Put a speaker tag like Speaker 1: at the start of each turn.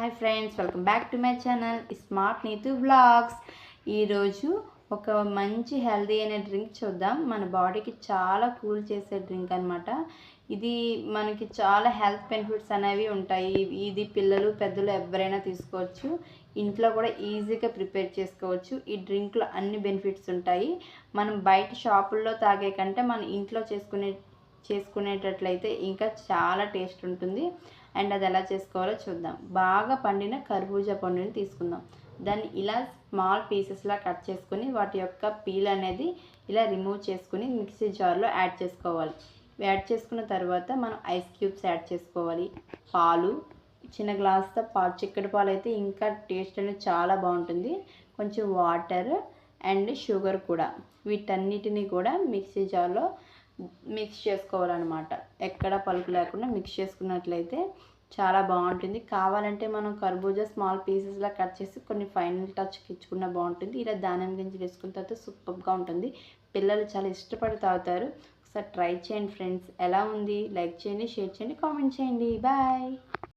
Speaker 1: Hi friends, welcome back to my channel smart Neetu vlogs. ఈరోజు ఒక మంచి హెల్దీ అయిన డ్రింక్ చూద్దాం. మన బాడీకి చాలా కూల్ చేసే డ్రింక్ అనమాట. ఇది మనకి చాలా హెల్త్ బెనిఫిట్స్ అనేవి ఉంటాయి. ఇది పిల్లలు పెద్దలు ఎవరైనా తీసుకోవచ్చు. ఇంట్లో కూడా ఈజీగా ప్రిపేర్ చేసుకోవచ్చు. ఈ డ్రింక్లో అన్ని బెనిఫిట్స్ ఉంటాయి. మనం బయట షాపుల్లో తాగే కంటే మన ఇంట్లో చేసుకునేటట్లయితే ఇంకా చాలా టేస్ట్ ఉంటుంది. అండ్ అది ఎలా చేసుకోవాలో చూద్దాం. బాగా పండిన కర్బూజా పండుని తీసుకుందాం. దాన్ని ఇలా స్మాల్ పీసెస్లా కట్ చేసుకుని వాటి యొక్క పీల్ అనేది ఇలా రిమూవ్ చేసుకుని మిక్సీ జార్లో యాడ్ చేసుకోవాలి. యాడ్ చేసుకున్న తర్వాత మనం ఐస్ క్యూబ్స్ యాడ్ చేసుకోవాలి. పాలు, చిన్న గ్లాస్తో పాలు, చిక్కటి పాలు అయితే ఇంకా టేస్ట్ అనేది చాలా బాగుంటుంది. కొంచెం వాటర్ అండ్ షుగర్ కూడా, వీటన్నిటిని కూడా మిక్సీ జార్లో మిక్స్ చేసుకోవాలన్నమాట. ఎక్కడ పలుకు లేకుండా మిక్స్ చేసుకున్నట్లయితే చాలా బాగుంటుంది. కావాలంటే మనం కర్బూజా స్మాల్ పీసెస్లా కట్ చేసి కొన్ని ఫైనల్ టచ్కి ఇచ్చుకున్న బాగుంటుంది. ఇలా దానిమ్మ గింజలు వేసుకున్న తర్వాత సూపర్గా ఉంటుంది. పిల్లలు చాలా ఇష్టపడి తాగుతారు. ఒకసారి ట్రై చేయండి ఫ్రెండ్స్. ఎలా ఉంది? లైక్ చేయండి, షేర్ చేయండి, కామెంట్ చేయండి. బాయ్.